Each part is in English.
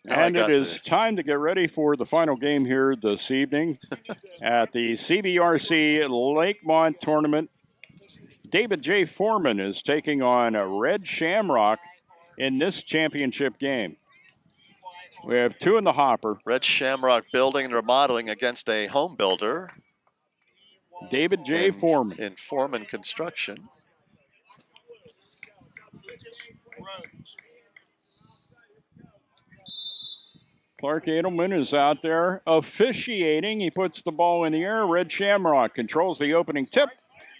And it is time to get ready for the final game here this evening at the CBRC Lakemont tournament. David J. Foreman is taking on Red Shamrock in this championship game. We have two in the hopper. Red Shamrock building and remodeling against a home builder. David J. Foreman. In Foreman Construction. Clark Edelman is out there officiating. He puts the ball in the air. Red Shamrock controls the opening tip,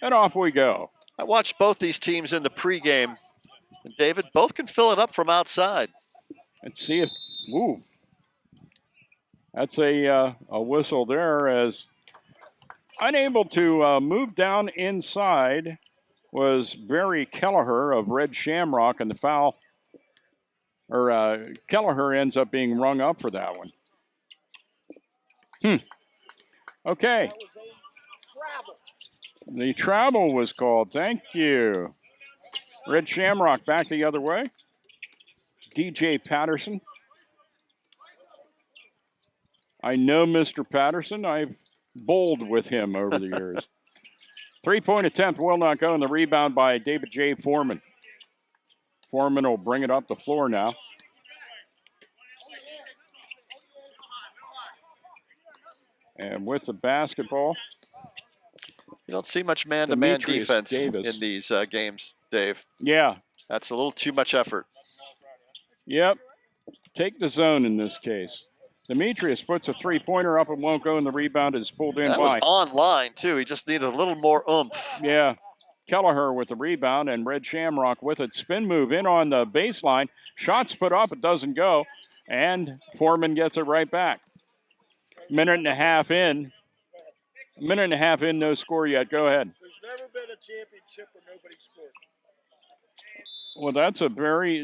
and off we go. I watched both these teams in the pregame. And David, both can fill it up from outside. Let's see if, ooh. That's a whistle there, as unable to move down inside was Barry Kelleher of Red Shamrock, and the foul, or Kelleher ends up being rung up for that one. Okay. The travel was called. Thank you. Red Shamrock back the other way. DJ Patterson. I know Mr. Patterson. I've bowled with him over the years. Three-point attempt will not go, and the rebound by David J. Foreman. Foreman will bring it up the floor now. And with the basketball. You don't see much man-to-man defense in these games, Dave. Yeah. That's a little too much effort. Yep. Take the zone in this case. Demetrius puts a three-pointer up and won't go, and the rebound is pulled in by. That was online, too. He just needed a little more oomph. Yeah. Kelleher with the rebound, and Red Shamrock with it. Spin move in on the baseline. Shots put up, it doesn't go, and Foreman gets it right back. Minute and a half in, no score yet. Go ahead. There's never been a championship where nobody scored. Well,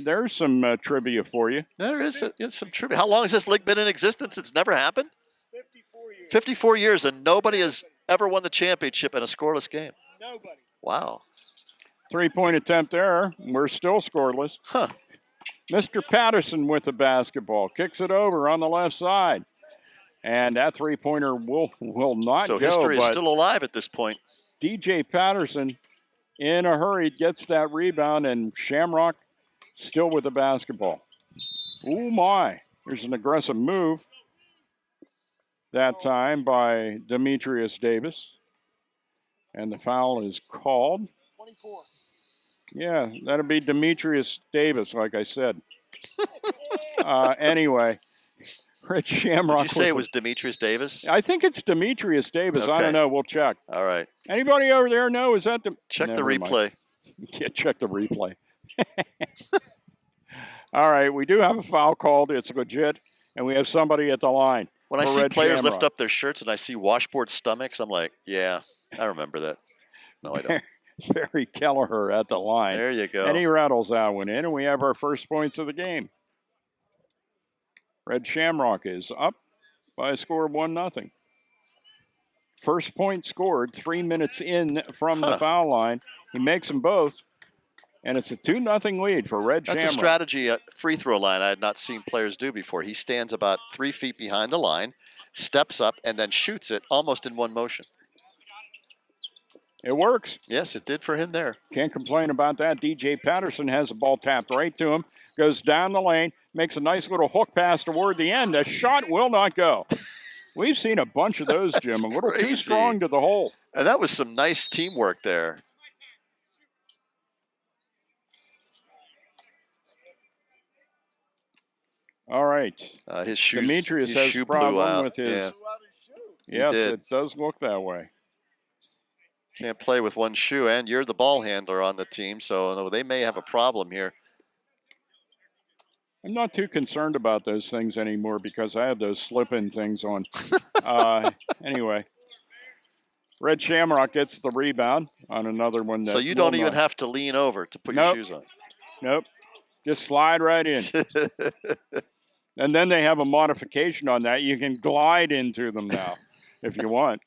there's some trivia for you. There is some trivia. How long has this league been in existence? It's never happened? 54 years. 54 years, and nobody has ever won the championship in a scoreless game. Nobody. Wow. Three-point attempt there. We're still scoreless. Huh. Mr. Patterson with the basketball. Kicks it over on the left side. And that three-pointer will not go. So history is still alive at this point. DJ Patterson, in a hurry, gets that rebound, and Shamrock still with the basketball. Oh, my. There's an aggressive move that time by Demetrius Davis. And the foul is called. 24. Yeah, that'll be Demetrius Davis, like I said. Anyway, Red Shamrock. Did you say it was Demetrius Davis? I think it's Demetrius Davis. Okay. I don't know. We'll check. All right. Anybody over there know? Is that the... Check the replay. Yeah, check the replay. All right, we do have a foul called. It's legit, and we have somebody at the line. When I see players lift up their shirts and I see washboard stomachs, I'm like, yeah, I remember that. No, I don't. Barry Kelleher at the line. There you go. And he rattles that one in, and we have our first points of the game. Red Shamrock is up by a score of 1-0. First point scored 3 minutes in from the foul line. He makes them both, and it's a 2-0 lead for Red Shamrock. That's a strategy at free throw line I had not seen players do before. He stands about 3 feet behind the line, steps up, and then shoots it almost in one motion. It works. Yes, it did for him there. Can't complain about that. DJ Patterson has the ball tapped right to him, goes down the lane, makes a nice little hook pass toward the end. The shot will not go. We've seen a bunch of those, Jim. A little too strong to the hole. And that was some nice teamwork there. All right. His shoe, Demetrius has a problem with his. Yes, it does look that way. Can't play with one shoe, and you're the ball handler on the team, so they may have a problem here. I'm not too concerned about those things anymore because I have those slip-in things on. Anyway, Red Shamrock gets the rebound on another one. So you don't even have to lean over to put your shoes on. Nope. Just slide right in. And then they have a modification on that. You can glide into them now if you want.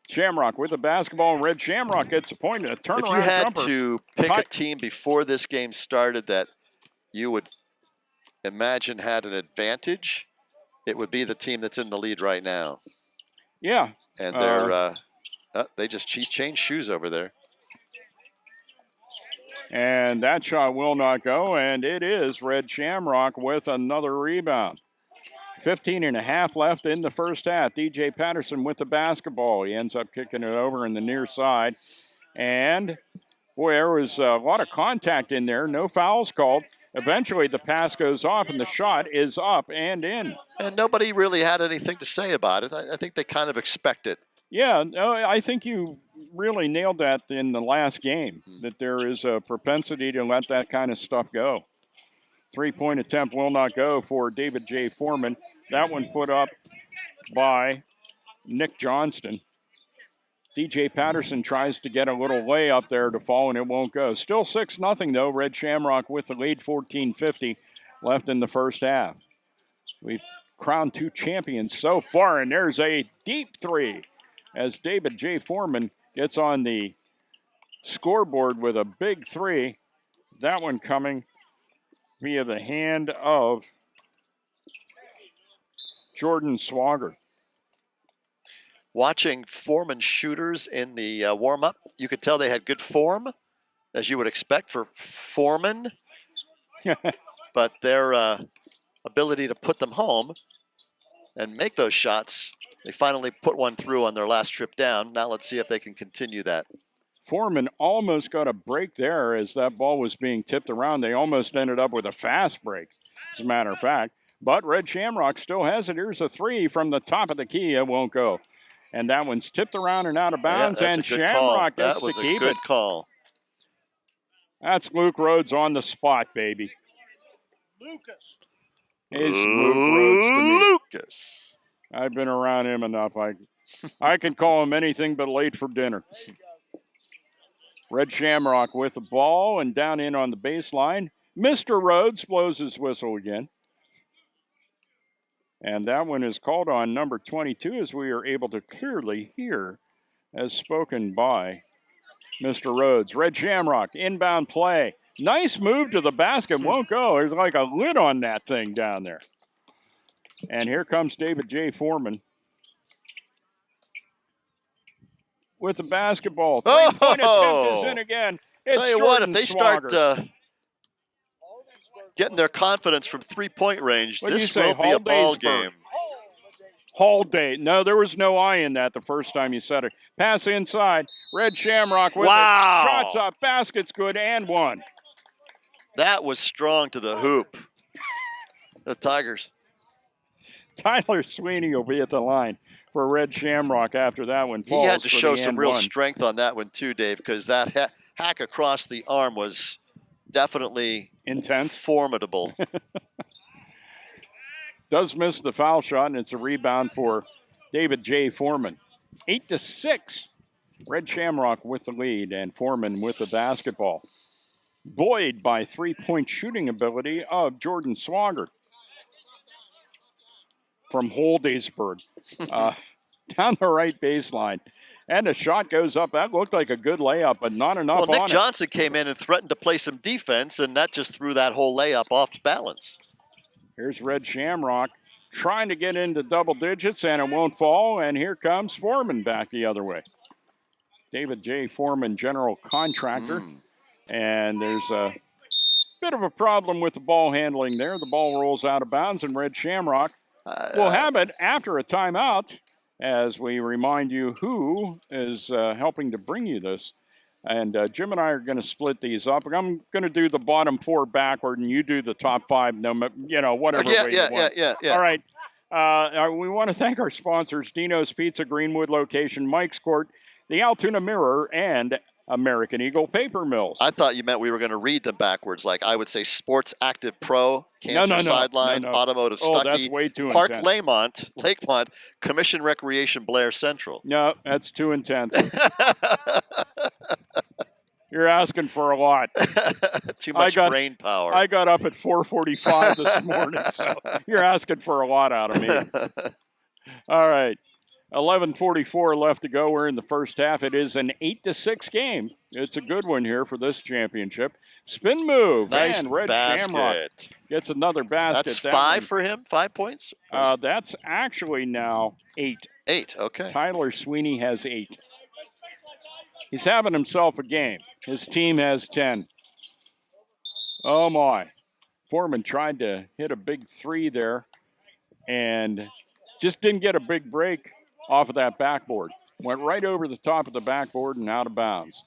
Shamrock with the basketball. Red Shamrock gets a point. A turnaround. If you had jumper. to pick a team before this game started that you would imagine had an advantage, it would be the team that's in the lead right now. Yeah. And they're she's changed shoes over there. And that shot will not go, and it is Red Shamrock with another rebound. 15 and a half left in the first half. DJ Patterson with the basketball. He ends up kicking it over in the near side. And, boy, there was a lot of contact in there. No fouls called. Eventually, the pass goes off, and the shot is up and in. And nobody really had anything to say about it. I think they kind of expect it. Yeah, no, I think you really nailed that in the last game, that there is a propensity to let that kind of stuff go. 3-point attempt will not go for David J. Foreman. That one put up by Nick Johnston. DJ Patterson tries to get a little layup there to fall, and it won't go. Still 6-0, though. Red Shamrock with the lead, 14:50 left in the first half. We've crowned 2 champions so far, and there's a deep three as David J. Foreman gets on the scoreboard with a big 3. That one coming via the hand of Jordan Swagger. Watching Foreman shooters in the warm-up, you could tell they had good form, as you would expect for Foreman. But their ability to put them home and make those shots, they finally put one through on their last trip down. Now let's see if they can continue that. Foreman almost got a break there as that ball was being tipped around. They almost ended up with a fast break, as a matter of fact. But Red Shamrock still has it. Here's a 3 from the top of the key. It won't go. And that one's tipped around and out of bounds, and Shamrock gets to keep it. That was a good call. That's Luke Rhodes on the spot, baby. Lucas. It's Luke Rhodes to me. Lucas. I've been around him enough. I can call him anything but late for dinner. Red Shamrock with the ball and down in on the baseline. Mr. Rhodes blows his whistle again. And that one is called on number 22, as we are able to clearly hear as spoken by Mr. Rhodes. Red Shamrock, inbound play. Nice move to the basket. Won't go. There's like a lid on that thing down there. And here comes David J. Foreman with the basketball. 3-point attempt is in again. It's Tell you Jordan what, if they Swagger. start getting their confidence from 3-point range, What'd this you say, will be a ball Haldaysburg? game. Hall day. No, there was no I in that the first time you said it. Pass inside. Red Shamrock with it. Shots up. Basket's good and one. That was strong to the hoop. The Tigers. Tyler Sweeney will be at the line for Red Shamrock after that one falls. He had to for show the some and real one. strength on that one too, Dave, because that hack across the arm was definitely intense, formidable. Does miss the foul shot, and it's a rebound for David J. Foreman. 8-6. Red Shamrock with the lead, and Foreman with the basketball. Buoyed by 3-point shooting ability of Jordan Swagger from Holdaysburg. Down the right baseline. And a shot goes up. That looked like a good layup, but not enough Well, on Nick Johnson came in and threatened to play some defense, and that just threw that whole layup off balance. Here's Red Shamrock trying to get into double digits, and it won't fall. And here comes Foreman back the other way. David J. Foreman, general contractor. And there's a bit of a problem with the ball handling there. The ball rolls out of bounds, and Red Shamrock will have it after a timeout, as we remind you who is helping to bring you this. And Jim and I are going to split these up. I'm going to do the bottom 4 backward, and you do the top 5, whatever way you want. Yeah. All right. We want to thank our sponsors, Dino's Pizza, Greenwood location, Mike's Court, the Altoona Mirror, and American Eagle Paper Mills. I thought you meant we were going to read them backwards. Like I would say Sports Active Pro, Cancer Sideline, Automotive Stuckey, that's way too Park intense. Lakemont, Commission Recreation Blair Central. No, that's too intense. You're asking for a lot. Too much brain power. I got up at 4:45 this morning, so you're asking for a lot out of me. All right. 11:44 left to go. We're in the first half. It is an 8-6 game. It's a good one here for this championship. Spin move. Nice And Red Shamrock basket. gets another basket. That's That 5 one- for him. 5 points. That's actually now 8. 8. Okay. Tyler Sweeney has 8. He's having himself a game. His team has 10. Oh my. Foreman tried to hit a big 3 there and just didn't get a big break off of that backboard. Went right over the top of the backboard and out of bounds.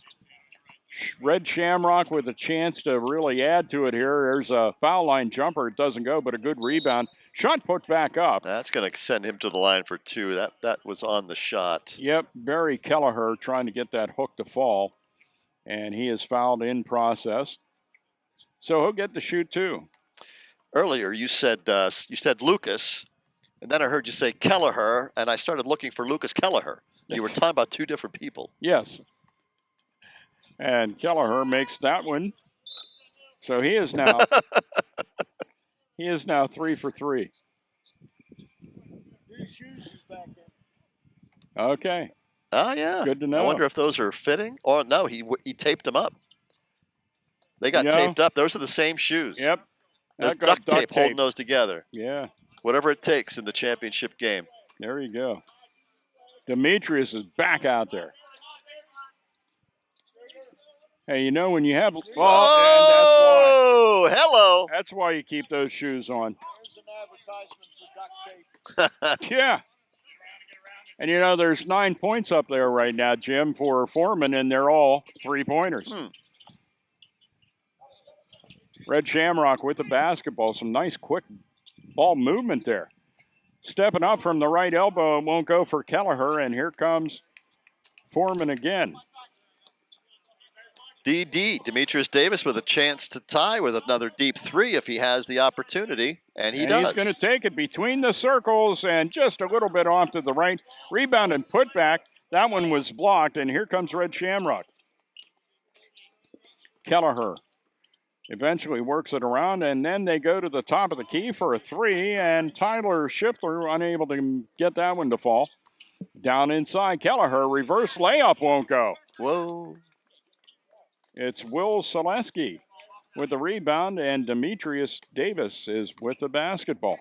Red Shamrock with a chance to really add to it here. There's a foul line jumper. It doesn't go, but a good rebound. Shot put back up. That's going to send him to the line for 2. That was on the shot. Yep, Barry Kelleher trying to get that hook to fall, and he is fouled in process. So he'll get the shoot too. Earlier, you said Lucas, and then I heard you say Kelleher, and I started looking for Lucas Kelleher. You were talking about 2 different people. Yes. And Kelleher makes that one. So he is now 3 for 3. Your shoes is back in. Okay. Oh, yeah. Good to know. I wonder if those are fitting. Or no, he taped them up. They got No. taped up. Those are the same shoes. Yep. There's That got duct tape holding those together. Yeah. Whatever it takes in the championship game. There you go. Demetrius is back out there. Hey, you know when you have Oh, hello. that's why you keep those shoes on. There's an advertisement for duct tape. Yeah. And you know there's 9 points up there right now, Jim, for Foreman, and they're all 3-pointers. Red Shamrock with the basketball. Some nice quick ball movement there. Stepping up from the right elbow, it won't go for Kelleher, and here comes Foreman again. Demetrius Davis with a chance to tie with another deep 3 if he has the opportunity, and he does. He's going to take it between the circles and just a little bit off to the right. Rebound and put back. That one was blocked, and here comes Red Shamrock. Kelleher eventually works it around, and then they go to the top of the key for a 3, and Tyler Schiffler unable to get that one to fall. Down inside, Kelleher, reverse layup won't go. Whoa. It's Will Selesky with the rebound, and Demetrius Davis is with the basketball.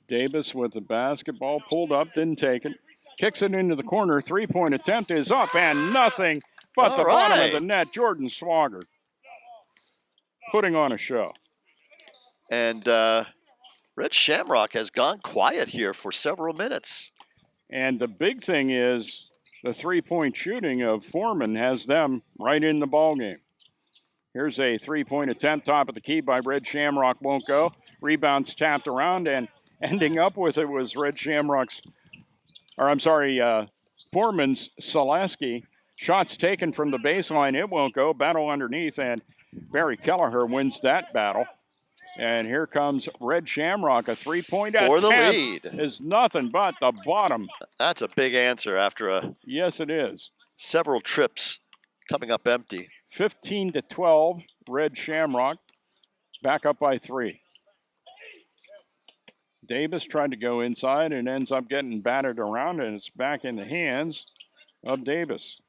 Davis with the basketball, pulled up, didn't take it. Kicks it into the corner, 3-point attempt is up, and nothing but the bottom of the net. Jordan Swagger putting on a show. And Red Shamrock has gone quiet here for several minutes. And the big thing is the 3-point shooting of Foreman has them right in the ballgame. Here's a 3-point attempt, top of the key by Red Shamrock, won't go. Rebounds tapped around, and ending up with it was Foreman's Selesky. Shots taken from the baseline, it won't go. Battle underneath, and Barry Kelleher wins that battle. And here comes Red Shamrock. A 3-point for the attempt lead is nothing but the bottom. That's a big answer after Yes, it is. several trips coming up empty. 15-12, Red Shamrock back up by 3. Davis tried to go inside and ends up getting battered around, and it's back in the hands of Davis.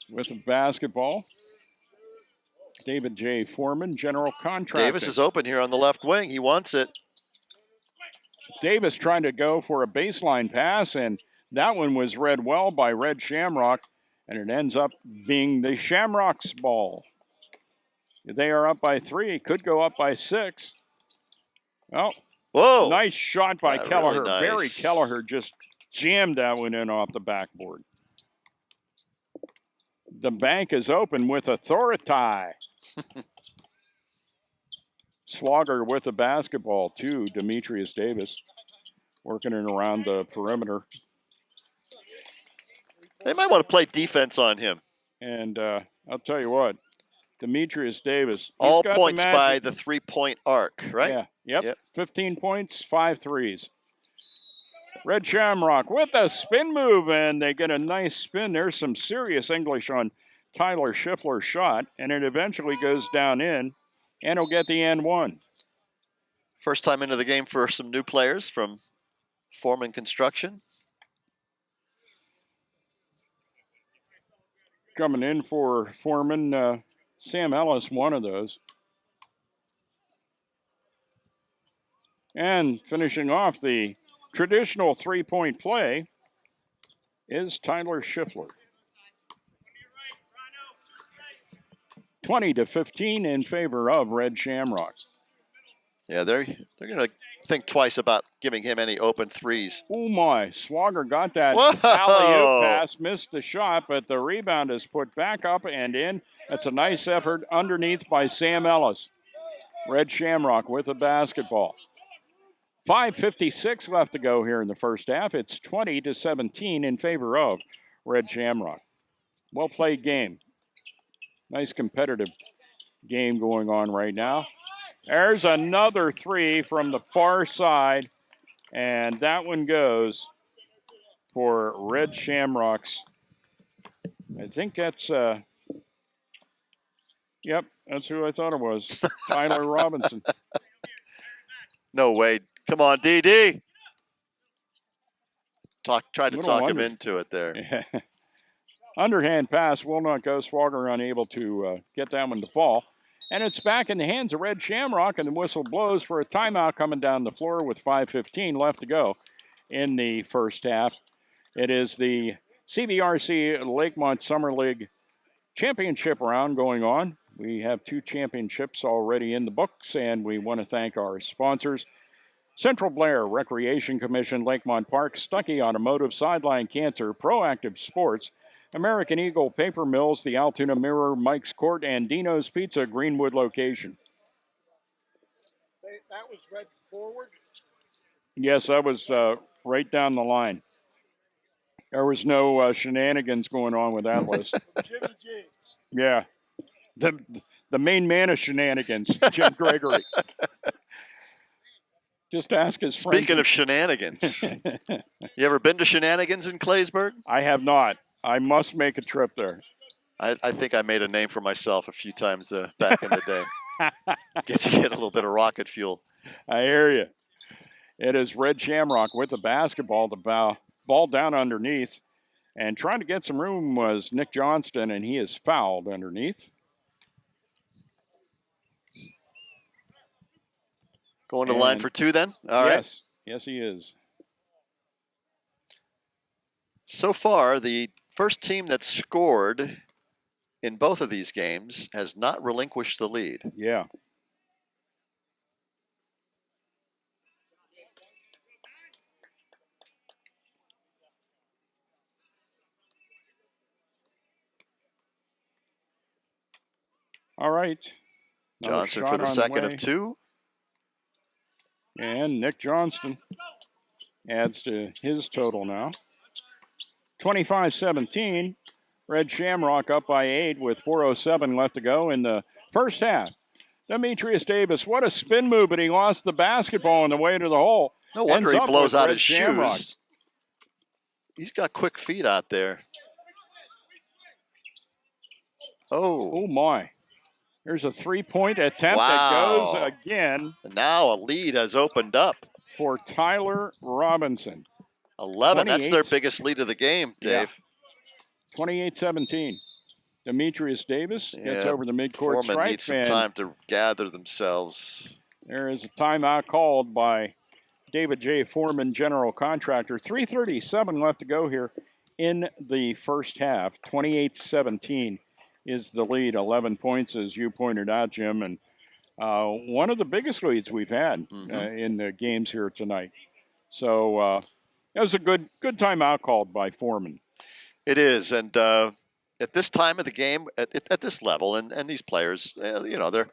With the basketball, David J. Foreman, general contractor. Davis is open here on the left wing. He wants it. Davis trying to go for a baseline pass, and that one was read well by Red Shamrock, and it ends up being the Shamrock's ball. They are up by 3. Could go up by 6. Oh, whoa! Nice shot by Kelleher. Really nice. Barry Kelleher just jammed that one in off the backboard. The bank is open with authority. Swagger with the basketball to Demetrius Davis, working it around the perimeter. They might want to play defense on him. And I'll tell you what, Demetrius Davis. All points by the 3-point arc, right? Yeah. Yep. 15 points, 5 threes. Red Shamrock with a spin move, and they get a nice spin. There's some serious English on Tyler Schiffler's shot, and it eventually goes down in, and he'll get the and one. First time into the game for some new players from Foreman Construction. coming in for Foreman. Sam Ellis, one of those. And finishing off the traditional three-point play is Tyler Schiffler. 20-15 in favor of Red Shamrocks. Yeah, they're going to think twice about giving him any open threes. Oh my, Swagger got that Whoa! alley-oop pass, missed the shot, but the rebound is put back up and in. That's a nice effort underneath by Sam Ellis. Red Shamrock with the basketball. 5:56 left to go here in the first half. It's 20-17 in favor of Red Shamrock. Well played game. Nice competitive game going on right now. There's another three from the far side, and that one goes for Red Shamrocks. I think that's, yep, that's who I thought it was, Tyler Robinson. No way. Come on, DD. Tried to talk him into it there. Yeah. Underhand pass will not go. Swagger unable to get that one to fall. And it's back in the hands of Red Shamrock, and the whistle blows for a timeout coming down the floor with 5:15 left to go in the first half. It is the CBRC Lakemont Summer League Championship round going on. We have 2 championships already in the books, and we want to thank our sponsors. Central Blair Recreation Commission, Lakemont Park, Stuckey Automotive, Sideline Cancer, Proactive Sports, American Eagle Paper Mills, the Altoona Mirror, Mike's Court, and Dino's Pizza, Greenwood location. That was read forward? Yes, that was right down the line. There was no shenanigans going on with that list. Jimmy G. Yeah. The main man of shenanigans, Jim Gregory. Just ask his friend. Speaking of shenanigans, you ever been to Shenanigans in Claysburg? I have not. I must make a trip there. I think I made a name for myself a few times back in the day. Get a little bit of rocket fuel. I hear you. It is Red Shamrock with the basketball. The ball down underneath. And trying to get some room was Nick Johnston, and he is fouled underneath. Going to the line for 2 then? All right. Yes, he is. So far, the first team that scored in both of these games has not relinquished the lead. Yeah. All right. Another Johnson shot for the on second way. of 2. And Nick Johnston adds to his total now. 25-17. Red Shamrock up by 8 with 4:07 left to go in the first half. Demetrius Davis, what a spin move, but he lost the basketball on the way to the hole. No wonder he blows out his Shamrock. shoes. He's got quick feet out there. Oh my. There's a three-point attempt Wow. that goes again. And now a lead has opened up. For Tyler Robinson. 11, that's their biggest lead of the game, Dave. Yeah. 28-17. Demetrius Davis gets over the midcourt Foreman stripe. Needs some time to gather themselves. There is a timeout called by David J. Foreman, general contractor. 3:37 left to go here in the first half. 28-17 is the lead. 11 points, as you pointed out, Jim, and one of the biggest leads we've had in the games here tonight. So that was a good timeout called by Foreman. It is, and at this time of the game, at this level, and these players, you know, they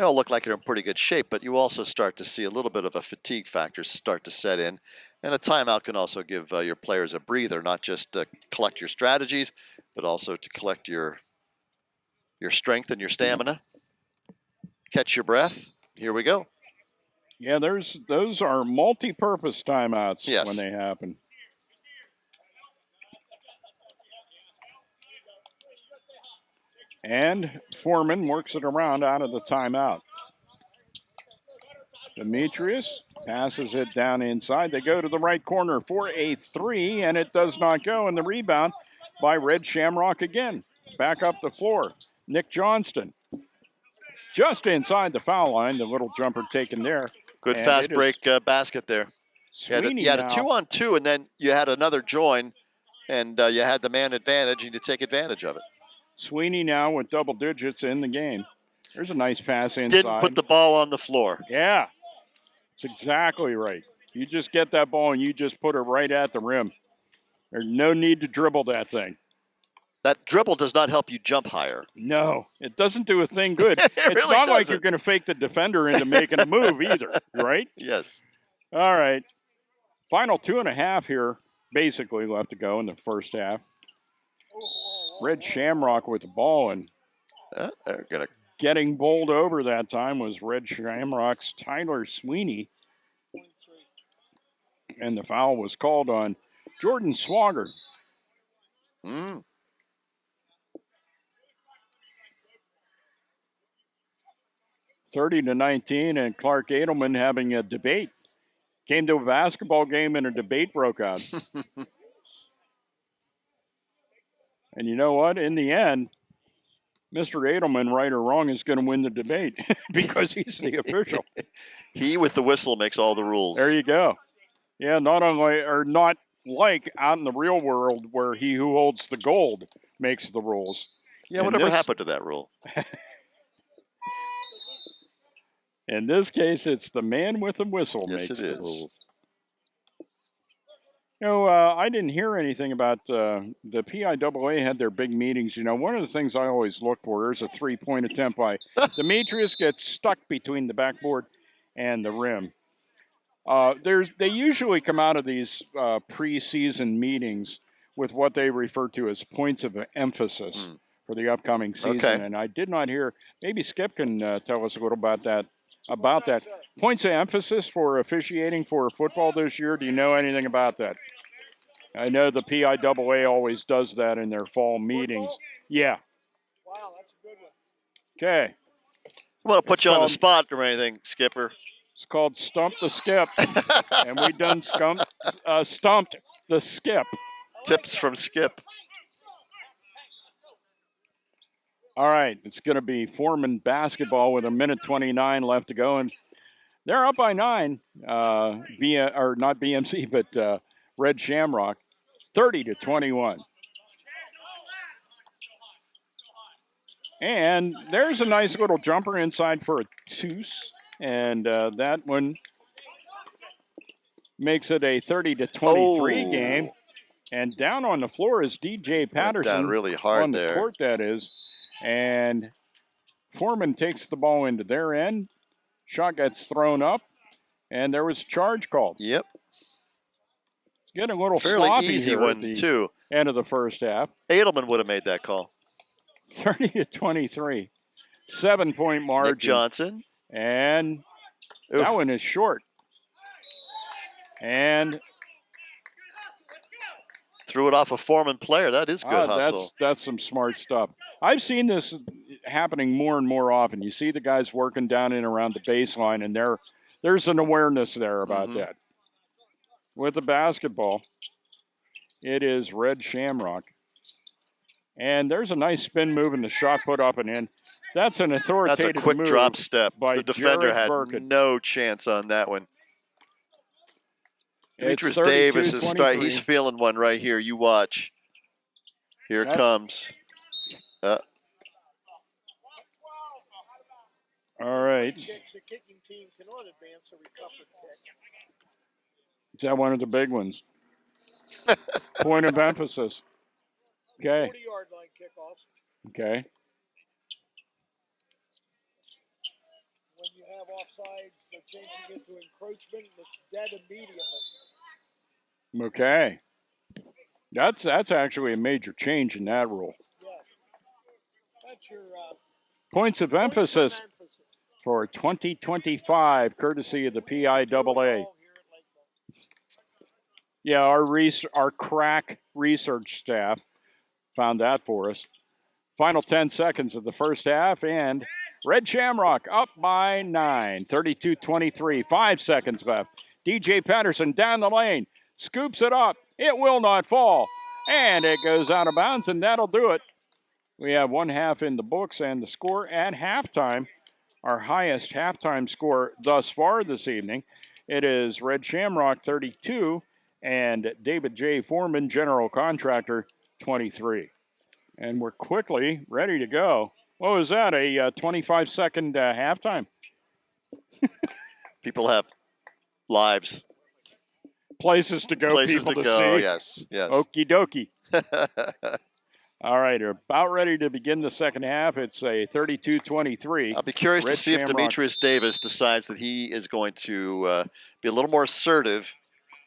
all look like they're in pretty good shape, but you also start to see a little bit of a fatigue factor start to set in, and a timeout can also give your players a breather, not just to collect your strategies, but also to collect your strength and your stamina. Catch your breath. Here we go. Yeah, those are multi-purpose timeouts when they happen. And Foreman works it around out of the timeout. Demetrius passes it down inside. They go to the right corner for a 3, and it does not go. And the rebound by Red Shamrock again. back up the floor. Nick Johnston. Just inside the foul line, the little jumper taken there. Good And fast it is break basket there. Sweeney You had a now. 2-on-2, and then you had another join, and you had the man advantage, and you take advantage of it. Sweeney now with double digits in the game. There's a nice pass inside. Didn't put the ball on the floor. Yeah, that's exactly right. You just get that ball and you just put it right at the rim. There's no need to dribble that thing. That dribble does not help you jump higher. No, it doesn't do a thing good. It It's really not like doesn't. you're going to fake the defender into making a move either, right? Yes. All right. Final 2.5 here, basically left to go in the first half. Red Shamrock with the ball, and They're gonna. getting bowled over that time was Red Shamrock's Tyler Sweeney. And the foul was called on Jordan Swagger. 30-19, and Clark Edelman having a debate. Came to a basketball game and a debate broke out. And you know what? In the end, Mr. Edelman, right or wrong, is going to win the debate because he's the official. He with the whistle makes all the rules. There you go. Yeah, not like out in the real world where he who holds the gold makes the rules. Yeah, whatever happened to that rule? In this case, it's the man with the whistle Yes, makes it the is. rules. You know, I didn't hear anything about the PIAA had their big meetings. You know, one of the things I always look for is a three-point attempt by Demetrius gets stuck between the backboard and the rim. They usually come out of these preseason meetings with what they refer to as points of emphasis for the upcoming season. Okay. And I did not hear. Maybe Skip can tell us a little about that. Points of emphasis for officiating for football this year. Do you know anything about that? I know the PIAA always does that in their fall meetings. Yeah. Wow, that's a good one. Okay. I want to put It's you on the called- spot or anything, Skipper. It's called Stump the Skip. And we done stumped the Skip. Tips from Skip. All right, it's going to be Foreman basketball with 1:29 left to go, and they're up by 9. Not BMC, but Red Shamrock, 30-21. And there's a nice little jumper inside for a deuce, and that one makes it a 30-23 game. And down on the floor is DJ Patterson. Went down really hard on the there. court, that is. And Foreman takes the ball into their end. Shot gets thrown up, and there was a charge called. Yep. It's getting a little Fairly sloppy easy here one, at the too. end of the first half. Edelman would have made that call. 30-23. 7-point margin. Nick Johnson. And Oof. that one is short. And Threw it off a Foreman player. That is good hustle. that's some smart stuff. I've seen this happening more and more often. You see the guys working down in around the baseline, and there's an awareness there about that. With the basketball, it is Red Shamrock. And there's a nice spin move, and the shot put up and in. That's an authoritative That's a quick move drop step. by The defender Jared had Birkin. no chance on that one. It's Demetrius Davis is 32-23. he's feeling one right here. You watch. Here it comes. All right. Kicks, the kicking team cannot advance a recovered kick. Is that one of the big ones? Point of emphasis. Okay. 40-yard line kickoffs. Okay. When you have offsides, they're changing it to encroachment, and it's dead immediately. Okay. That's actually a major change in that rule. Yeah. That's your Points of emphasis for 2025, courtesy of the PIAA. Yeah, our crack research staff found that for us. Final 10 seconds of the first half, and Red Shamrock up by 9, 32-23. 5 seconds left. DJ Patterson down the lane, scoops it up. It will not fall, and it goes out of bounds, and that'll do it. We have 1 half in the books, and the score at halftime, our highest halftime score thus far this evening, it is Red Shamrock 32 and David J. Foreman, General Contractor, 23. And we're quickly ready to go. What was that, a 25-second halftime? People have lives. Places to go, Places people to to go, see. yes, yes. Okie dokie. All right, about ready to begin the second half. It's a 32-23. I'll be curious Red to see if Shamrock. Demetrius Davis decides that he is going to be a little more assertive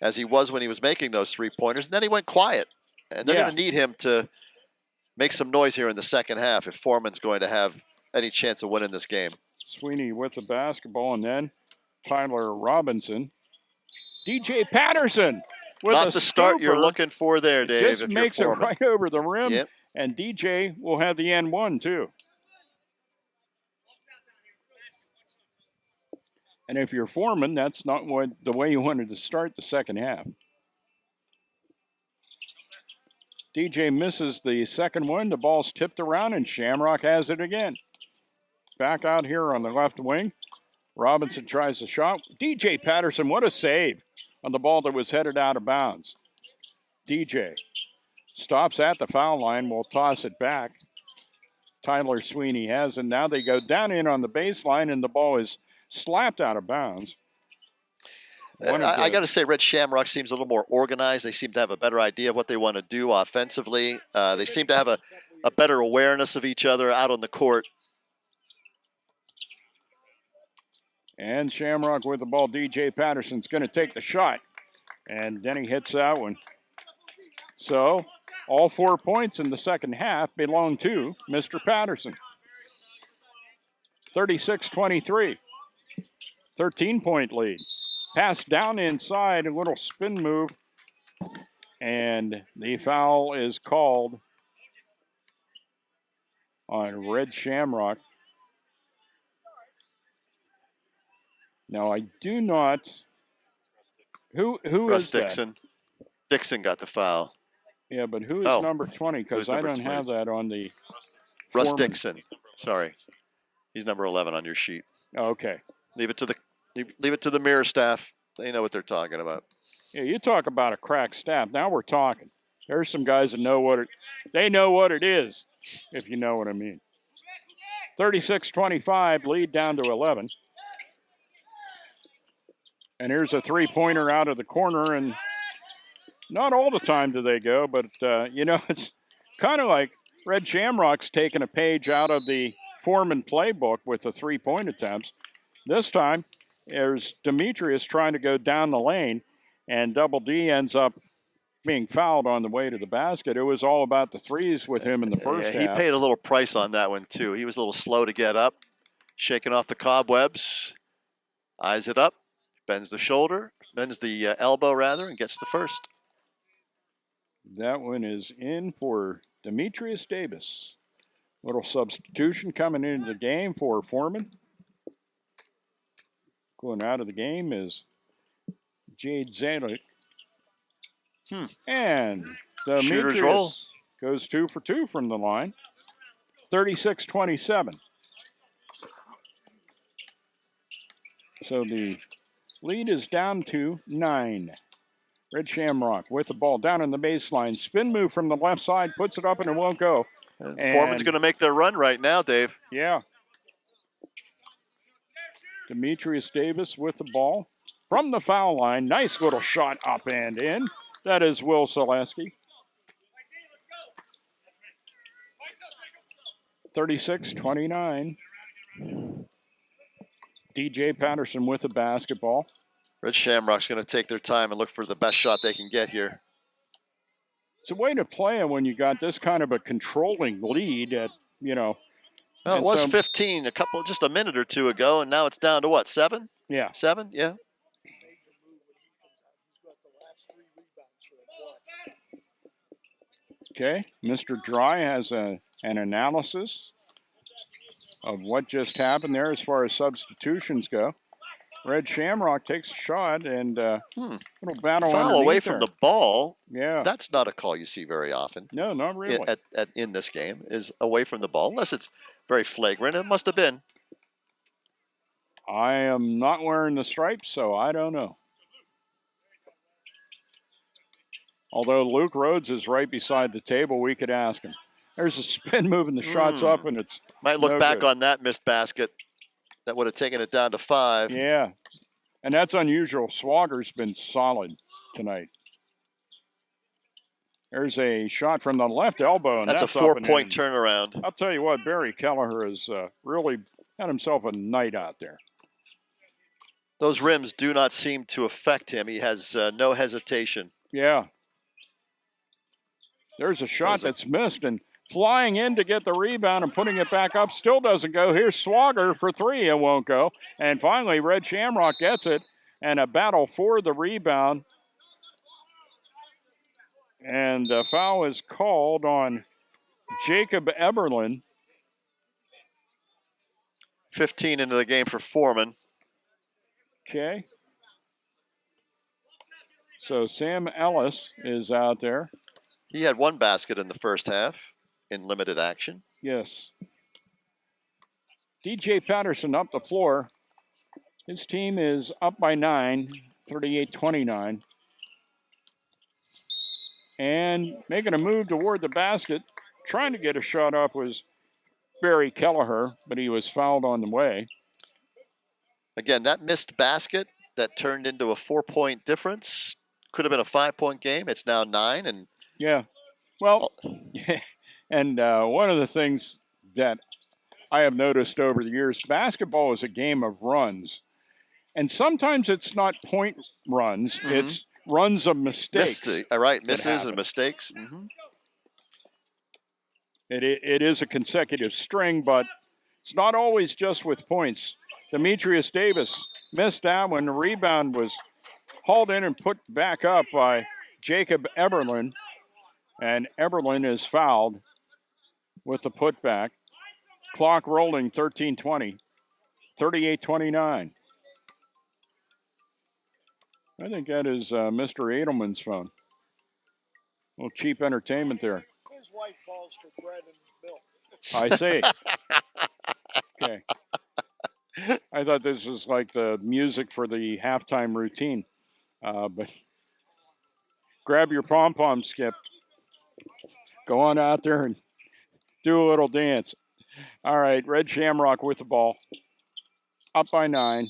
as he was when he was making those three-pointers. And then he went quiet. And they're going to need him to make some noise here in the second half if Foreman's going to have any chance of winning this game. Sweeney with the basketball, and then Tyler Robinson. DJ Patterson with Not a the start you're scooper. looking for there, Dave, Just if makes it you're Foreman. right over the rim, Yep. and DJ will have the N1 too. And if you're Foreman, that's not the way you wanted to start the second half. DJ misses the second one. The ball's tipped around, and Shamrock has it again. Back out here on the left wing. Robinson tries the shot. DJ Patterson, what a save on the ball that was headed out of bounds. DJ stops at the foul line, will toss it back. Tyler Sweeney has, and now they go down in on the baseline, and the ball is slapped out of bounds. I got to say, Red Shamrock seems a little more organized. They seem to have a better idea of what they want to do offensively. They seem to have a better awareness of each other out on the court. And Shamrock with the ball. DJ Patterson's going to take the shot. And Denny hits that one. So all 4 points in the second half belong to Mr. Patterson. 36-23. 13-point lead. Pass down inside, a little spin move. And the foul is called on Red Shamrock. Now, I do not. Who Russ is that? Dixon. Dixon got the foul. Yeah, but who is number 20? Because I don't 20? have that on the. Russ Foreman. Dixon. Sorry, he's number 11 on your sheet. Okay. Leave it to the mirror staff. They know what they're talking about. Yeah, you talk about a crack staff. Now we're talking. There's some guys that know what they know what it is, if you know what I mean. 36-25, lead down to 11. And here's a three-pointer out of the corner, and not all the time do they go, but, it's kind of like Red Shamrock's taking a page out of the Foreman playbook with the three-point attempts. This time, there's Demetrius trying to go down the lane, and Double D ends up being fouled on the way to the basket. It was all about the threes with him in the first half. He paid a little price on that one, too. He was a little slow to get up, shaking off the cobwebs, eyes it up, bends the elbow, and gets the first. That one is in for Demetrius Davis. Little substitution coming into the game for Foreman. Going out of the game is Jade Zalik. And Demetrius goes 2 for 2 from the line. 36-27. So the lead is down to 9. Red Shamrock with the ball down in the baseline. Spin move from the left side, puts it up and it won't go. And Foreman's going to make their run right now, Dave. Yeah. Demetrius Davis with the ball from the foul line. Nice little shot up and in. That is Will Selesky. 36-29. DJ Patterson with the basketball. Red Shamrock's going to take their time and look for the best shot they can get here. It's a way to play it when you got this kind of a controlling lead at, Well, it was 15 just a minute or two ago, and now it's down to what, 7? Yeah. 7, yeah. Okay, Mr. Dry has an analysis of what just happened there as far as substitutions go. Red Shamrock takes a shot and little battle Foul away underneath from there. the ball. Yeah. That's not a call you see very often. No, not really. In this game is away from the ball, unless it's very flagrant. It must have been. I am not wearing the stripes, so I don't know. Although Luke Rhodes is right beside the table, we could ask him. There's a spin moving the shots up, and it's might look no back good. on that missed basket. That would have taken it down to 5. Yeah, and that's unusual. Swagger's been solid tonight. There's a shot from the left elbow, and that's a up and 4-point in. turnaround. I'll tell you what, Barry Kelleher has really had himself a night out there. Those rims do not seem to affect him. He has no hesitation. Yeah. There's a shot that's missed, and flying in to get the rebound and putting it back up still doesn't go. Here's Swagger for 3. It won't go. And finally, Red Shamrock gets it, and a battle for the rebound. And a foul is called on Jacob Eberlin. 15 into the game for Foreman. Okay. So Sam Ellis is out there. He had 1 basket in the first half in limited action. Yes. DJ Patterson up the floor. His team is up by 9, 38-29. And making a move toward the basket, trying to get a shot up was Barry Kelleher, but he was fouled on the way. Again, that missed basket that turned into a 4-point difference could have been a 5-point game. It's now 9, and yeah. Well, and one of the things that I have noticed over the years, basketball is a game of runs. And sometimes it's not point runs, it's runs of mistakes. Misses and mistakes. It is a consecutive string, but it's not always just with points. Demetrius Davis missed that when the rebound was hauled in and put back up by Jacob Eberlin. And Eberlin is fouled with the putback. Clock rolling, 13:20, 38-29. I think that is Mr. Edelman's phone. A little cheap entertainment there. His wife calls for bread I and milk. see. Okay. I thought this was like the music for the halftime routine. But grab your pom-pom, Skip. Go on out there and do a little dance. All right, Red Shamrock with the ball. Up by 9.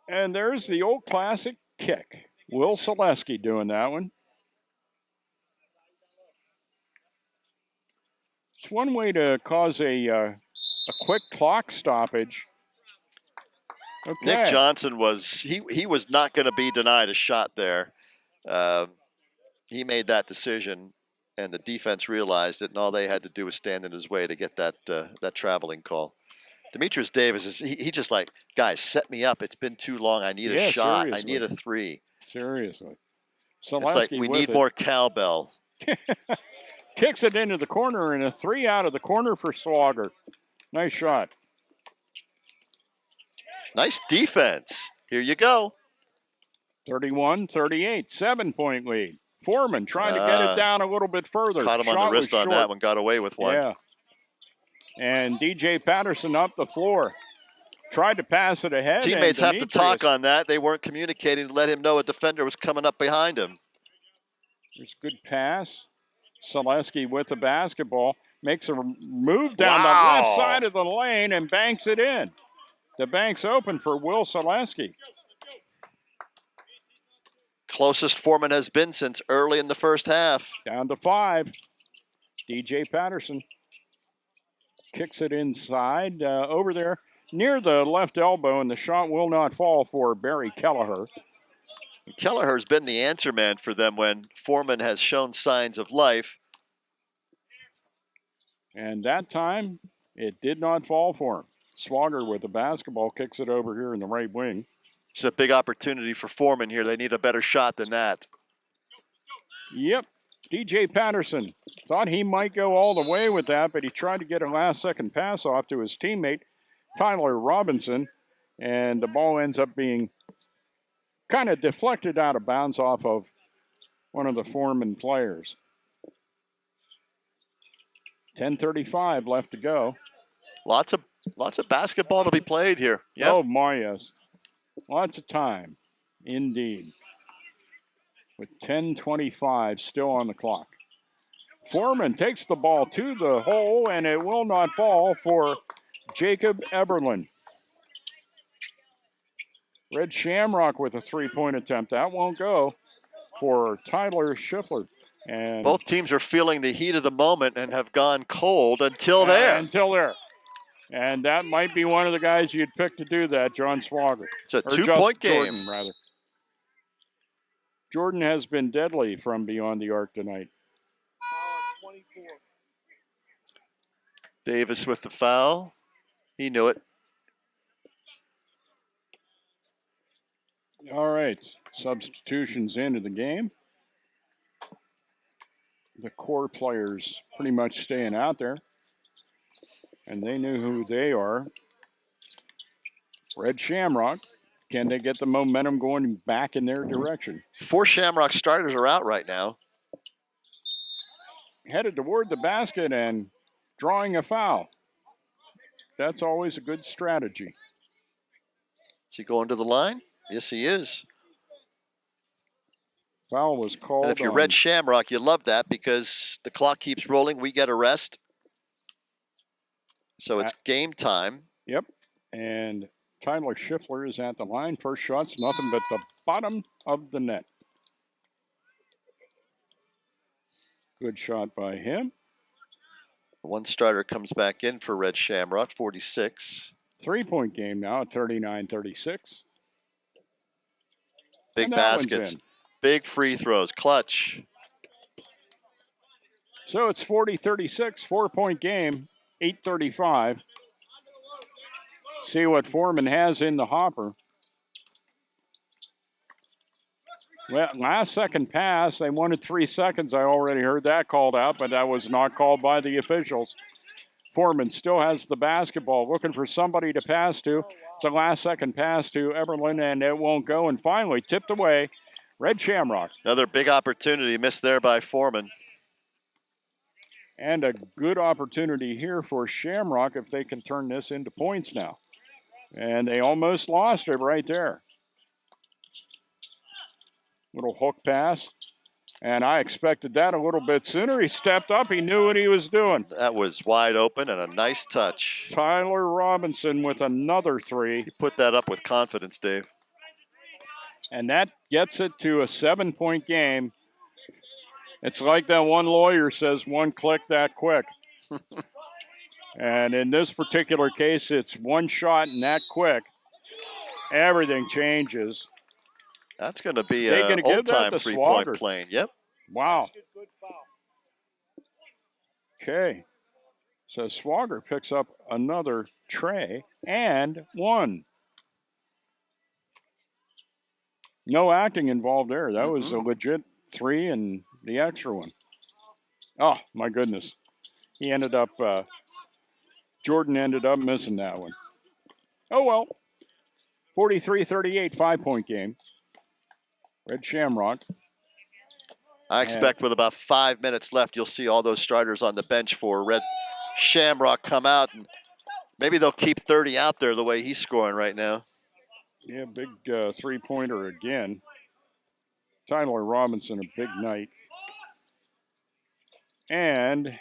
And there's the old classic kick. Will Selesky doing that one. It's one way to cause a quick clock stoppage. Okay. Nick Johnson was he was not going to be denied a shot there. He made that decision, and the defense realized it, and all they had to do was stand in his way to get that traveling call. Demetrius Davis is he just like, guys, set me up. It's been too long. I need a shot. Seriously. I need a 3. Seriously. It's like we need more cowbell. Kicks it into the corner, and a 3 out of the corner for Swagger. Nice shot. Nice defense. Here you go. 31-38, 7-point lead. Foreman trying to get it down a little bit further. Caught him on the wrist on that one, got away with one. Yeah. And DJ Patterson up the floor. Tried to pass it ahead. Teammates have to talk on that. They weren't communicating to let him know a defender was coming up behind him. There's a good pass. Selesky with the basketball. Makes a move down the left side of the lane and banks it in. The bank's open for Will Selesky. Closest Foreman has been since early in the first half. Down to 5. DJ Patterson kicks it inside over there near the left elbow, and the shot will not fall for Barry Kelleher. Kelleher's been the answer man for them when Foreman has shown signs of life. And that time, it did not fall for him. Swagger with the basketball kicks it over here in the right wing. It's a big opportunity for Foreman here. They need a better shot than that. Yep. DJ Patterson thought he might go all the way with that, but he tried to get a last-second pass off to his teammate. Tyler Robinson, and the ball ends up being kind of deflected out of bounds off of one of the Foreman players. 10:35 left to go. Lots of basketball to be played here. Yep. Oh my, yes. Lots of time, indeed. With 10:25 still on the clock. Foreman takes the ball to the hole, and it will not fall for Jacob Eberlin. Red Shamrock with a three-point attempt. That won't go for Tyler Schiffler. And both teams are feeling the heat of the moment and have gone cold until there. Until there. And that might be one of the guys you'd pick to do that, John Swagger. It's a two-point game. Jordan, rather. Jordan has been deadly from beyond the arc tonight. 24. Davis with the foul. He knew it. All right. Substitutions into the game. The core players pretty much staying out there. And they knew who they are. Red Shamrock. Can they get the momentum going back in their direction? 4 Shamrock starters are out right now. Headed toward the basket and drawing a foul. That's always a good strategy. Is he going to the line? Yes, he is. Foul was called. And if you're Red Shamrock, you love that because the clock keeps rolling. We get a rest. So it's game time. Yep. And Tyler Schiffler is at the line. First shot's nothing but the bottom of the net. Good shot by him. One starter comes back in for Red Shamrock, 46. Three-point game now at 39-36. Big baskets. Big free throws. Clutch. So it's 40-36, 4-point game, 8:35. See what Foreman has in the hopper. Well, last second pass, they wanted 3 seconds. I already heard that called out, but that was not called by the officials. Foreman still has the basketball, looking for somebody to pass to. It's a last second pass to Eberlin, and it won't go. And finally, tipped away, Red Shamrock. Another big opportunity missed there by Foreman. And a good opportunity here for Shamrock if they can turn this into points now. And they almost lost it right there. Little hook pass. And I expected that a little bit sooner. He stepped up. He knew what he was doing. That was wide open and a nice touch. Tyler Robinson with another three. He put that up with confidence, Dave. And that gets it to a 7-point game. It's like that one lawyer says, one click that quick. And in this particular case, it's one shot and that quick. Everything changes. That's going to be an old-time three-point plane. Yep. Wow. Okay. So Swagger picks up another tray and one. No acting involved there. That was a legit three and the extra one. Oh, my goodness. He ended up, Jordan ended up missing that one. Oh, well. 43-38, 5-point game. Red Shamrock. I expect with about 5 minutes left, you'll see all those starters on the bench for Red Shamrock come out, and maybe they'll keep 30 out there the way he's scoring right now. Yeah, big three-pointer again. Tyler Robinson, a big night. And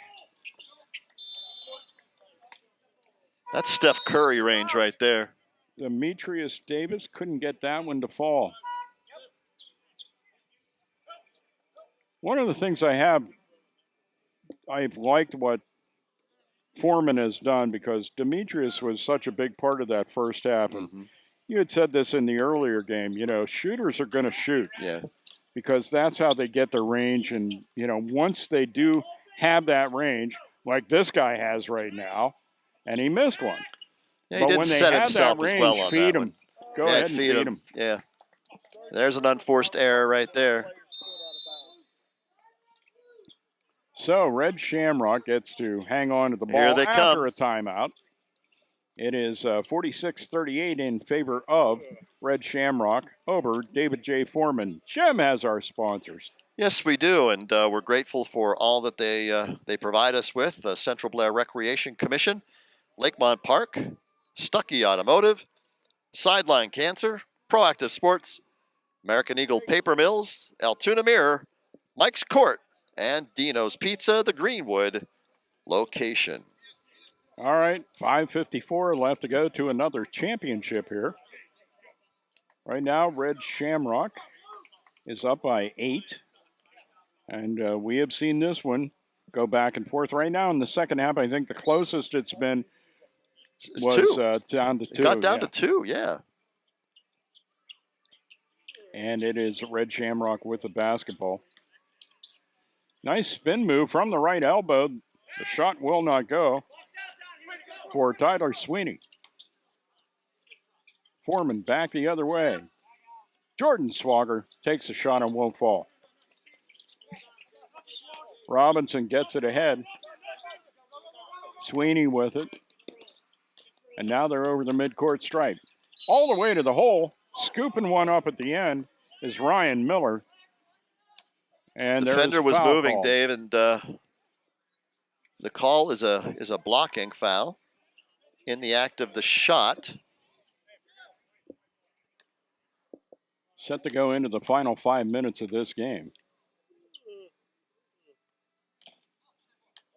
that's Steph Curry range right there. Demetrius Davis couldn't get that one to fall. One of the things I've liked what Foreman has done because Demetrius was such a big part of that first half. And you had said this in the earlier game, you know, shooters are going to shoot. Yeah. Because that's how they get the range. And, you know, once they do have that range, like this guy has right now, and he missed one. Yeah, he didn't set himself as well on that one. Go ahead and feed him. Yeah. There's an unforced error right there. So Red Shamrock gets to hang on to the ball Here they after come. a timeout. It is 46-38 in favor of Red Shamrock over David J. Foreman. Jim has our sponsors. Yes, we do, and we're grateful for all that they provide us with. The Central Blair Recreation Commission, Lakemont Park, Stuckey Automotive, Sideline Cancer, Proactive Sports, American Eagle Paper Mills, Altoona Mirror, Mike's Court, and Dino's Pizza, the Greenwood location. All right, 5:54 left to go to another championship here. Right now, Red Shamrock is up by 8. And we have seen this one go back and forth. Right now in the second half, I think the closest it's been was down to 2. It got down to 2, yeah. And it is Red Shamrock with the basketball. Nice spin move from the right elbow. The shot will not go for Tyler Sweeney. Foreman back the other way. Jordan Swagger takes a shot and won't fall. Robinson gets it ahead. Sweeney with it. And now they're over the midcourt stripe. All the way to the hole. Scooping one up at the end is Ryan Miller. And the defender was moving, call. Dave, and the call is a blocking foul in the act of the shot. Set to go into the final 5 minutes of this game.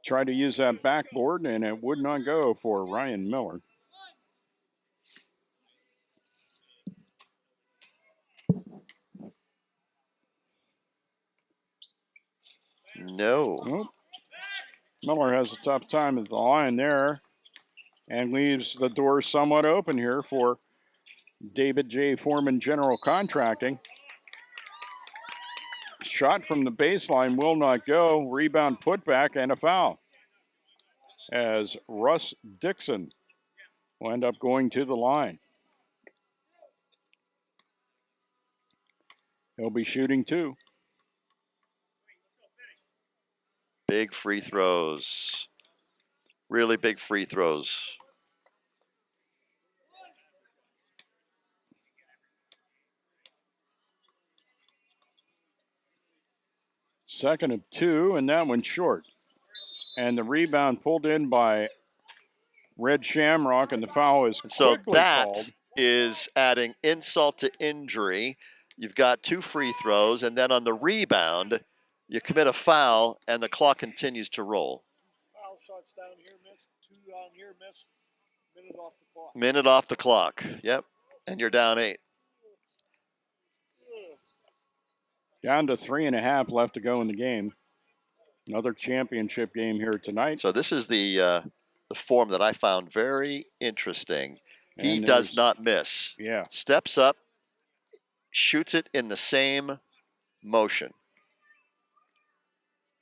Tried to use that backboard, and it would not go for Ryan Miller. No. Nope. Miller has a tough time at the line there and leaves the door somewhat open here for David J. Foreman General Contracting. Shot from the baseline will not go. Rebound putback and a foul. As Russ Dixon will end up going to the line. He'll be shooting 2. Big free throws. Really big free throws. Second of 2, and that one short. And the rebound pulled in by Red Shamrock, and the foul is so quickly that called. Is adding insult to injury. You've got 2 free throws, and then on the rebound, you commit a foul, and the clock continues to roll. Foul shots down here, miss. 2 down here, miss. Minute off the clock. Minute off the clock. Yep, and you're down 8. Down to 3.5 left to go in the game. Another championship game here tonight. So this is the form that I found very interesting. And he does not miss. Yeah. Steps up, shoots it in the same motion.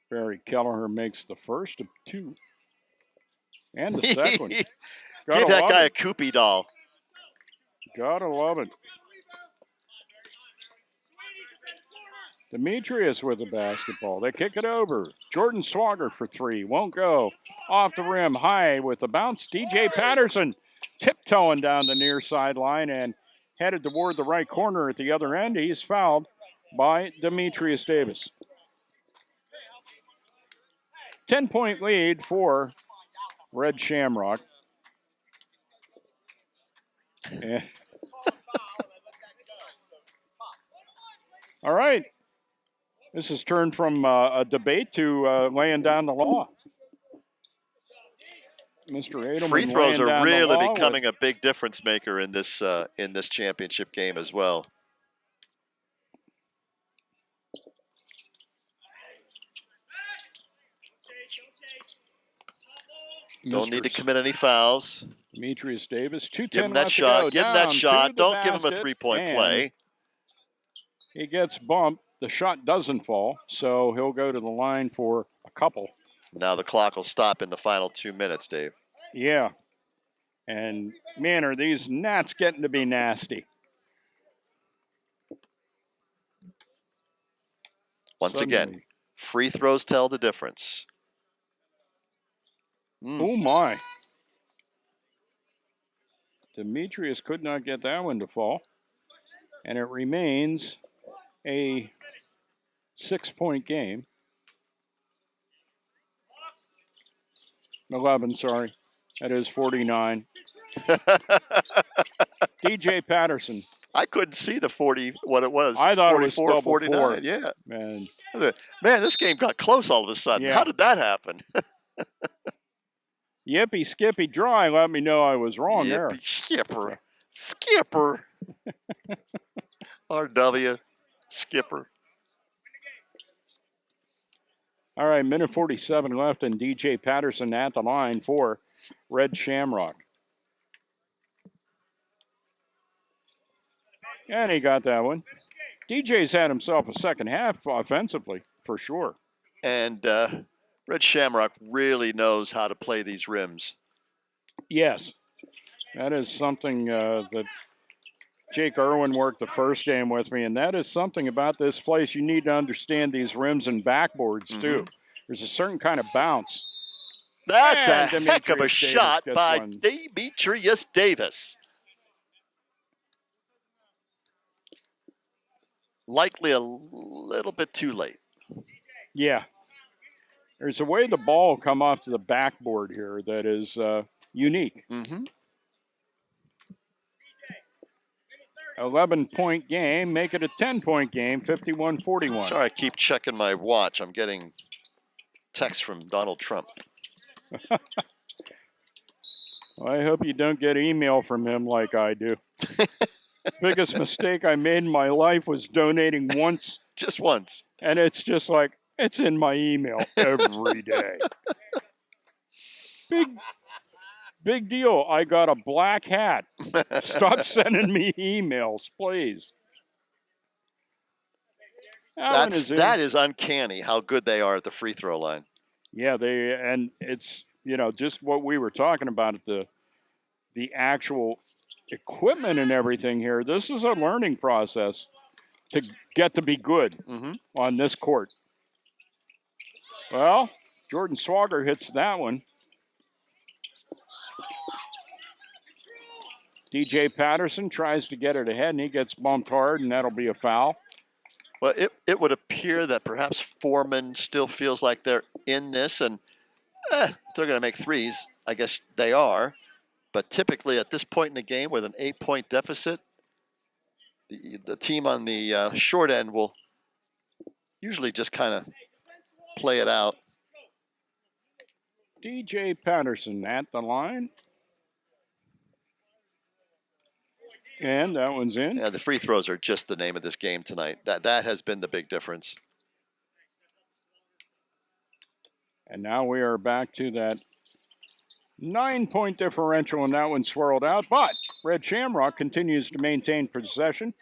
Barry Kelleher makes the first of 2. And the second. Give that guy a Koopy doll. Gotta love it. Demetrius with the basketball. They kick it over. Jordan Swagger for 3. Won't go. Off the rim, high with the bounce. DJ Patterson tiptoeing down the near sideline and headed toward the right corner at the other end. He's fouled by Demetrius Davis. 10-point lead for Red Shamrock. All right. This has turned from a debate to laying down the law. Mr. Adelman. Free throws are really becoming a big difference maker in this championship game as well. Don't need to commit any fouls. Demetrius Davis, 2:10 give him that left shot. to go. Give him that shot. Don't give him a basket, 3-point play. He gets bumped. The shot doesn't fall, so he'll go to the line for a couple. Now the clock will stop in the final 2 minutes, Dave. Yeah. And, man, are these gnats getting to be nasty. Once again, free throws tell the difference. Oh, my. Demetrius could not get that one to fall. And it remains a 6-point game. 11, sorry. That is 49. DJ Patterson. I couldn't see the 40, what it was. I thought it was 44, double 49. four. Yeah. Man, this game got close all of a sudden. Yeah. How did that happen? Yippee Skippy Dry let me know I was wrong there. Skipper. Skipper. RW. Skipper. All right, minute 47 left, and DJ Patterson at the line for Red Shamrock. And he got that one. DJ's had himself a second half offensively, for sure. And Red Shamrock really knows how to play these rims. Yes. That is something that Jake Irwin worked the first game with me, and that is something about this place. You need to understand these rims and backboards, too. There's a certain kind of bounce. That's And a heck of a Demetrius shot Davis by gets one. Demetrius Davis. Likely a little bit too late. Yeah. There's a way the ball will come off to the backboard here that is unique. 11-point game, make it a 10-point game, 51-41. Sorry, I keep checking my watch. I'm getting texts from Donald Trump. Well, I hope you don't get email from him like I do. Biggest mistake I made in my life was donating once. Just once. And it's just like, it's in my email every day. Big deal. I got a black hat. Stop sending me emails, please. That is uncanny how good they are at the free throw line. Yeah, and it's, just what we were talking about at the actual equipment and everything here. This is a learning process to get to be good on this court. Well, Jordan Swagger hits that one. DJ Patterson tries to get it ahead, and he gets bumped hard, and that'll be a foul. Well, it would appear that perhaps Foreman still feels like they're in this, and they're going to make threes. I guess they are. But typically at this point in the game with an 8-point deficit, the team on the short end will usually just kind of play it out. DJ Patterson at the line. And that one's in. Yeah, the free throws are just the name of this game tonight. That has been the big difference. And now we are back to that 9-point differential, and that one swirled out. But Red Shamrock continues to maintain possession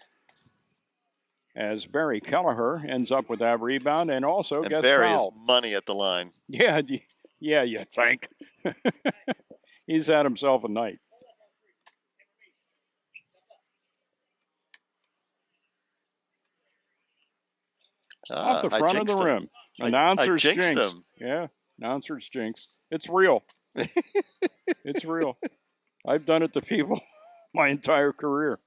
as Barry Kelleher ends up with that rebound and also gets Barry fouled. is money at the line. Yeah, you think. He's had himself a night. Off the front of the rim. Announcer's I jinxed jinx. him. Yeah, announcer's jinx. It's real. It's real. I've done it to people my entire career.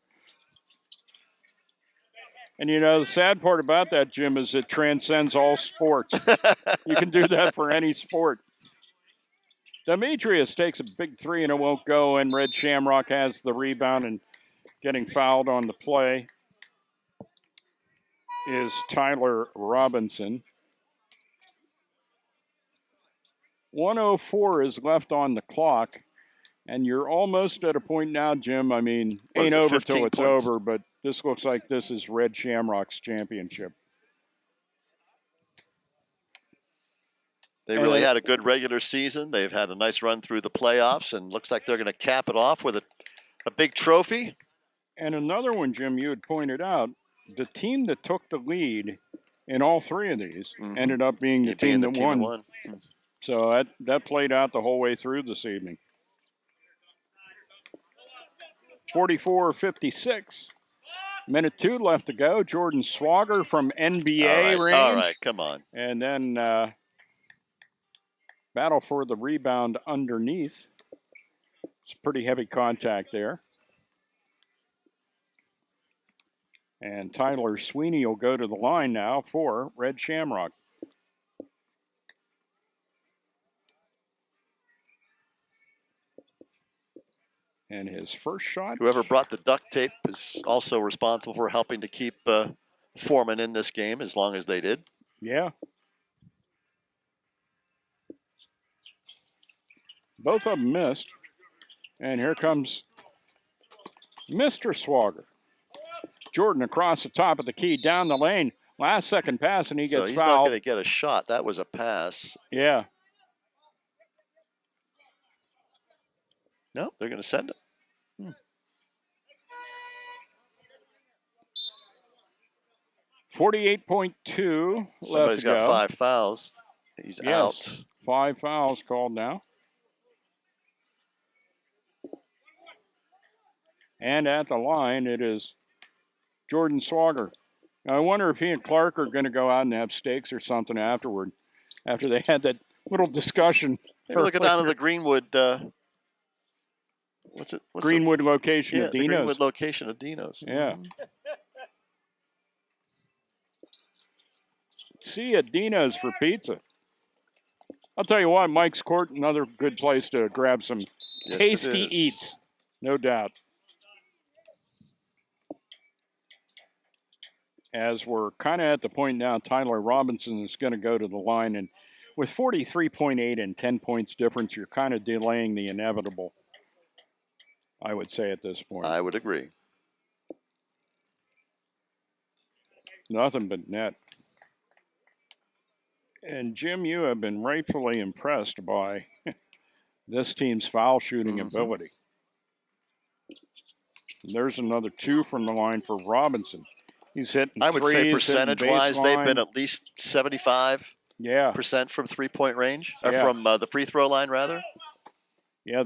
And the sad part about that, Jim, is it transcends all sports. You can do that for any sport. Demetrius takes a big three and it won't go, and Red Shamrock has the rebound, and getting fouled on the play is Tyler Robinson. 1:04 is left on the clock, and you're almost at a point now, Jim. I mean, ain't over till it's over, but this looks like this is Red Shamrock's championship. They really had a good regular season. They've had a nice run through the playoffs, and looks like they're going to cap it off with a big trophy. And another one, Jim, you had pointed out, the team that took the lead in all three of these ended up being the team that won. So that played out the whole way through this evening. 44-56. Minute 2 left to go. Jordan Swagger from NBA range. All right, come on. And then battle for the rebound underneath. It's pretty heavy contact there. And Tyler Sweeney will go to the line now for Red Shamrock. And his first shot. Whoever brought the duct tape is also responsible for helping to keep Foreman in this game as long as they did. Yeah. Both of them missed. And here comes Mr. Swagger. Jordan across the top of the key, down the lane. Last second pass, and he gets so he's fouled. not going to get a shot. That was a pass. Yeah. No, they're going to send him. 48.2 Somebody's left to got go. 5 fouls. He's out. 5 fouls called now. And at the line, it is Jordan Swagger. Now, I wonder if he and Clark are going to go out and have steaks or something afterward, after they had that little discussion. Maybe looking down at the Greenwood. What's Greenwood location of the Dino's. Greenwood location of Dino's. Yeah. See you at Dino's for pizza. I'll tell you what, Mike's Court, another good place to grab some tasty eats, no doubt. As we're kind of at the point now, Tyler Robinson is going to go to the line, and with 43.8 and 10 points difference, you're kind of delaying the inevitable, I would say at this point. I would agree. Nothing but net. And Jim, you have been rightfully impressed by this team's foul shooting ability. And there's another 2 from the line for Robinson. He's hitting I would threes, say percentage-wise, they've been at least 75% from three-point range, or from the free throw line, rather. Yeah,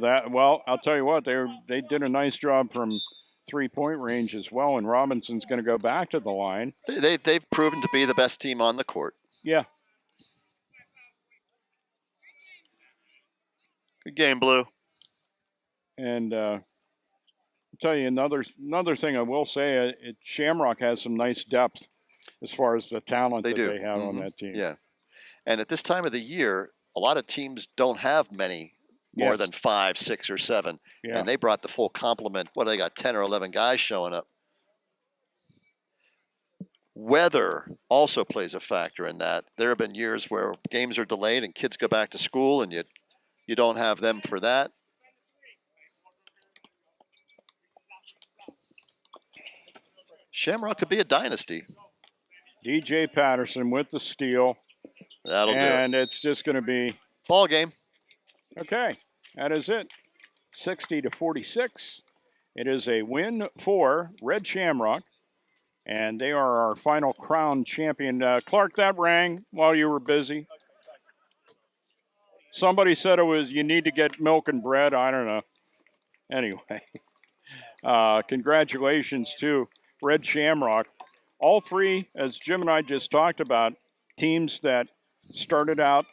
I'll tell you what, they did a nice job from three-point range as well, and Robinson's going to go back to the line. They've proven to be the best team on the court. Yeah. Good game, Blue. And I'll tell you another thing I will say, Shamrock has some nice depth as far as the talent they have on that team. Yeah. And at this time of the year, a lot of teams don't have many more than 5, 6, or 7. Yeah. And they brought the full complement. What, they got 10 or 11 guys showing up. Weather also plays a factor in that. There have been years where games are delayed and kids go back to school, and you don't have them for that. Shamrock could be a dynasty. DJ Patterson with the steal. That'll do it. And it's just going to be ball game. Okay, that is it. 60-46. It is a win for Red Shamrock, and they are our final crown champion. Clark, that rang while you were busy. Somebody said it was, you need to get milk and bread. I don't know. Anyway, congratulations to Red Shamrock. All 3, as Jim and I just talked about, teams that started out,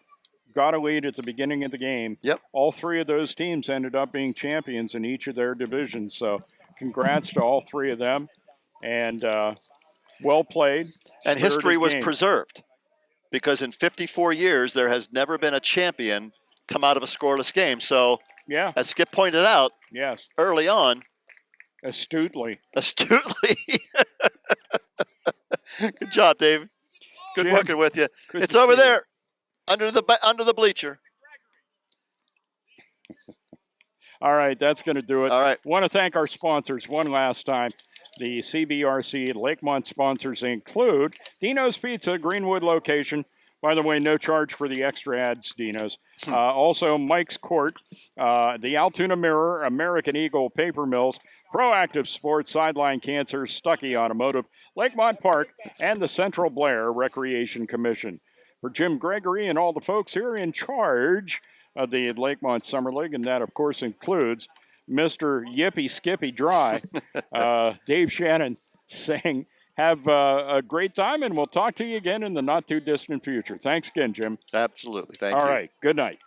got a lead at the beginning of the game. Yep. All 3 of those teams ended up being champions in each of their divisions. So congrats to all 3 of them. And well played. And history was preserved. Because in 54 years, there has never been a champion come out of a scoreless game. So, as Skip pointed out, early on. Astutely. Good job, Dave. Good Jim, working with you. It's over there, under the bleacher. All right, that's going to do it. All right. Want to thank our sponsors one last time. The CBRC Lakemont sponsors include Dino's Pizza, Greenwood location. By the way, no charge for the extra ads, Dino's. Also, Mike's Court, the Altoona Mirror, American Eagle Paper Mills, Proactive Sports, Sideline Cancer, Stuckey Automotive, Lakemont Park, and the Central Blair Recreation Commission. For Jim Gregory and all the folks here in charge of the Lakemont Summer League, and that, of course, includes Mr. Yippee Skippy Dry, Dave Shannon, saying, have a great time, and we'll talk to you again in the not-too-distant future. Thanks again, Jim. Absolutely. Thank you. All right. Good night.